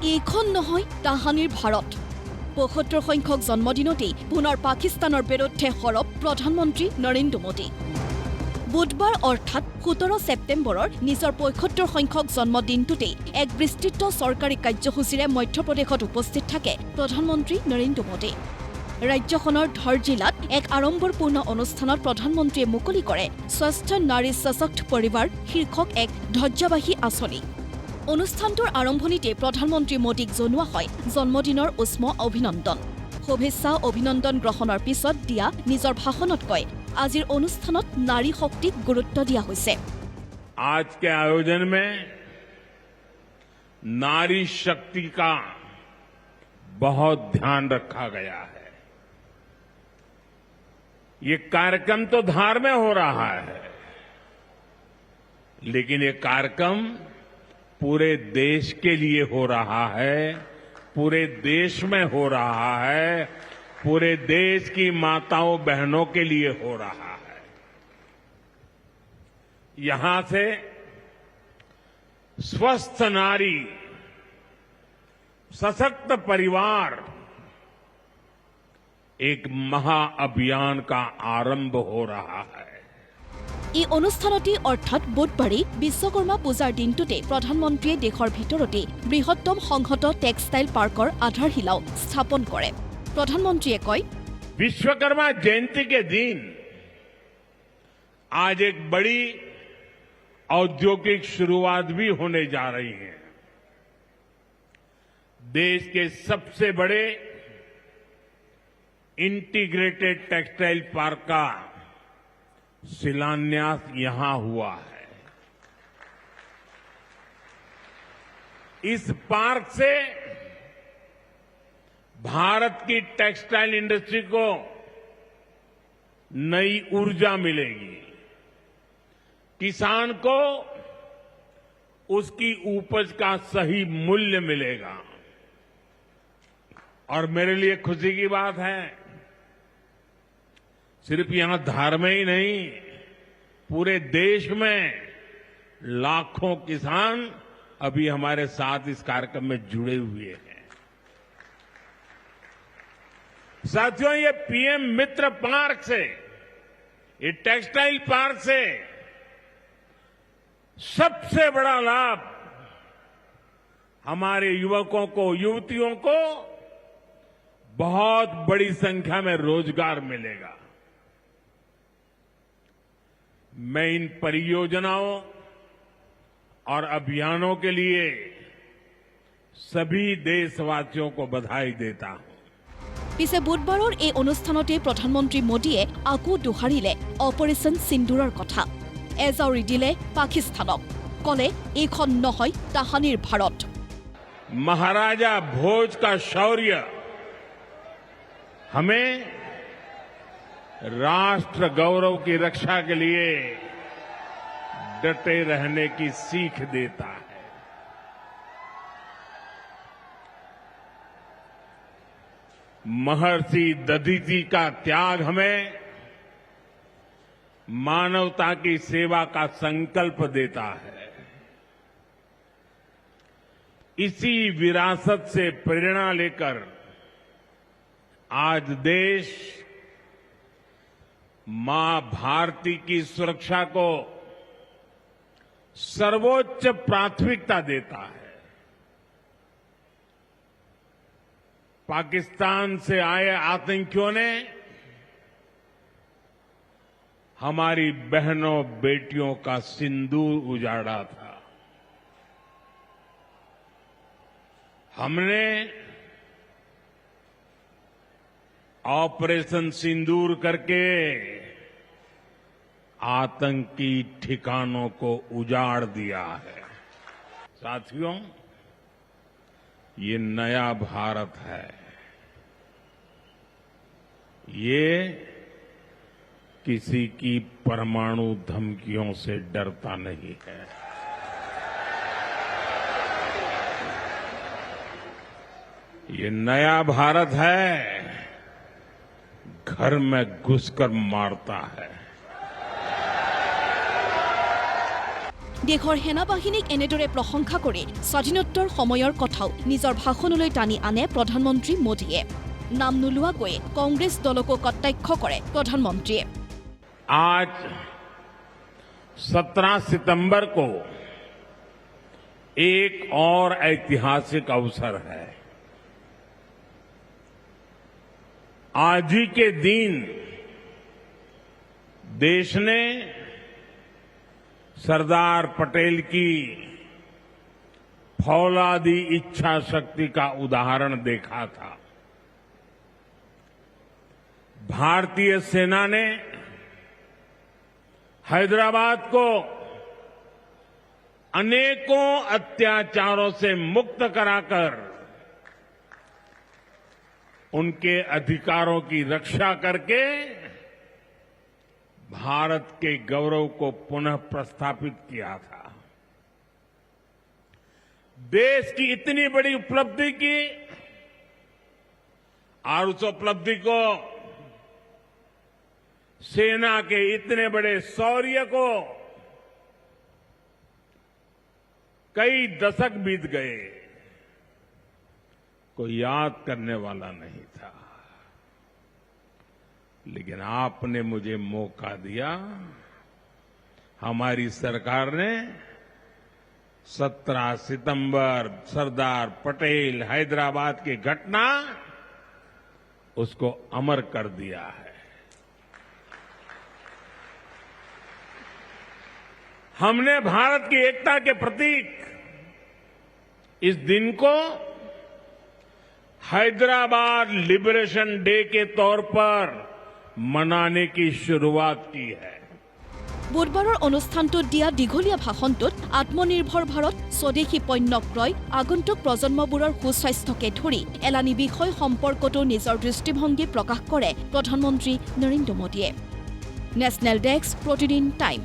এইখন নহয় তাহানিৰ ভাৰত ৭৫ সংখ্যক জন্মদিনতেই পুনৰ পাকিস্তানৰ বিৰুদ্ধে সৰব প্ৰধানমন্ত্ৰী নৰেন্দ্ৰ মোদী বুধবাৰ অৰ্থাৎ ১৭ ছেপ্টেম্বৰৰ নিজৰ ৭৫ সংখ্যক জন্মদিনটোতেই এক বিস্তৃত চৰকাৰী কাৰ্যসূচীৰে মধ্যপ্ৰদেশত উপস্থিত থাকে প্ৰধানমন্ত্ৰী নৰেন্দ্ৰ মোদী ৰাজ্যখনৰ ধৰ জিলাত এক আড়ম্বৰপূৰ্ণ অনুষ্ঠানত প্ৰধানমন্ত্ৰীয়ে মুকলি কৰে স্বাস্থ্য নাৰী সশক্ত পৰিবাৰ শীৰ্ষক এক ধ্বজাবাহী আঁচনি অনুষ্ঠানটোৰ আৰম্ভণিতে প্ৰধানমন্ত্ৰী মোদীক জনোৱা হয় জন্মদিনৰ উষ্ম অভিনন্দন শুভেচ্ছা অভিনন্দন গ্ৰহণৰ পিছত দিয়া নিজৰ ভাষণত কয় আজিৰ অনুষ্ঠানত নাৰী শক্তিক গুৰুত্ব দিয়া হৈছে आज के आयोजन में नारी शक्ति का बहुत ध्यान रखा गया है ये कार्यक्रम तो धार में हो रहा है लेकिन ये कार्यक्रम पूरे देश के लिए हो रहा है पूरे देश में हो रहा है पूरे देश की माताओं बहनों के लिए हो रहा है यहां से स्वस्थ नारी सशक्त परिवार एक महाअभियान का आरंभ हो रहा है এই অনুষ্ঠানতে অৰ্থাৎ বুধবাৰে বিশ্বকৰ্মা পূজাৰ দিনটোতে প্ৰধানমন্ত্ৰীয়ে দেশৰ ভিতৰতে বৃহত্তম সংহত টেক্সটাইল পাৰ্কৰ আধাৰশিলাও স্থাপন কৰে প্ৰধানমন্ত্ৰীয়ে কয় विश्वकर्मा जयंती के दिन आज एक बड़ी औद्योगिक शुरुआत भी होने जा रही है देश के सबसे बड़े इंटीग्रेटेड टेक्सटाइल पार्क का शिलान्यास यहां हुआ है इस पार्क से भारत की टेक्सटाइल इंडस्ट्री को नई ऊर्जा मिलेगी किसान को उसकी उपज का सही मूल्य मिलेगा और मेरे लिए खुशी की बात है सिर्फ यहां धार में ही नहीं पूरे देश में लाखों किसान अभी हमारे साथ इस कार्यक्रम में जुड़े हुए हैं साथियों ये पीएम मित्र पार्क से ये टेक्सटाइल पार्क से सबसे बड़ा लाभ हमारे युवकों को युवतियों को बहुत बड़ी संख्या में रोजगार मिलेगा मैं इन परियोजनाओं और अभियानों के लिए सभी देशवासियों को बधाई देता हूं পিছে বুধবাৰৰ এই অনুষ্ঠানতে প্ৰধানমন্ত্ৰী মোদীয়ে আকৌ দোহাৰিলে অপাৰেচন সিন্দুৰৰ কথা এজাউৰি দিলে পাকিস্তানক কলে এইখন নহয় তাহানিৰ ভাৰত महाराजा भोज का शौर्य हमें राष्ट्र गौरव की रक्षा के लिए डटे रहने की सीख देता है महर्षि दधीचि का त्याग हमें मानवता की सेवा का संकल्प देता है इसी विरासत से प्रेरणा लेकर आज देश मां भारती की सुरक्षा को सर्वोच्च प्राथमिकता देता है पाकिस्तान से आए आतंकियों ने हमारी बहनों बेटियों का सिंदूर उजाड़ा था हमने ऑपरेशन सिंदूर करके आतंकी ठिकानों को उजाड़ दिया है साथियों ये नया भारत है ये किसी की परमाणु धमकियों से डरता नहीं है ये नया भारत है घर में घुसकर मारता है দেশৰ সেনাবাহিনীক এনেদৰে প্ৰশংসা কৰি স্বাধীনোত্তৰ সময়ৰ কথাও নিজৰ ভাষণলৈ টানি আনে প্ৰধানমন্ত্ৰী মোদীয়ে। নাম নোলোৱাকৈ কংগ্ৰেছ দলকো কটাক্ষ কৰে প্ৰধানমন্ত্ৰীয়ে। आज 17 सितंबर को एक और ऐतिहासिक अवसर है। आज ही के दिन देश ने सरदार पटेल की फौलादी इच्छा शक्ति का उदाहरण देखा था। भारतीय सेना ने हैदराबाद को अनेकों अत्याचारों से मुक्त कराकर उनके अधिकारों की रक्षा करके भारत के गौरव को पुनः प्रस्थापित किया था। देश की इतनी बड़ी उपलब्धि की और उस उपलब्धि को सेना के इतने बड़े शौर्य को कई दशक बीत गए, कोई याद करने वाला नहीं था। लेकिन आपने मुझे मौका दिया। हमारी सरकार ने 17 सितंबर सरदार पटेल हैदराबाद की घटना उसको अमर कर दिया है। हमने भारत की एकता के प्रतीक इस दिन को हैदराबाद लिबरेशन डे के तौर पर मनाने की शुरुआत की है। বুধবাৰৰ অনুষ্ঠানটোত দিয়া দীঘলীয়া ভাষণটোত আত্মনিৰ্ভৰ ভাৰত, স্বদেশী পণ্য ক্ৰয়, আগন্তুক প্ৰজন্মবোৰৰ সুস্বাস্থ্যকে ধৰি এলানি বিষয় সম্পৰ্কতো নিজৰ দৃষ্টিভংগী প্ৰকাশ কৰে প্ৰধানমন্ত্ৰী নৰেন্দ্ৰ মোদীয়ে। নেশ্যনেল ডেস্ক, প্ৰতিদিন টাইম।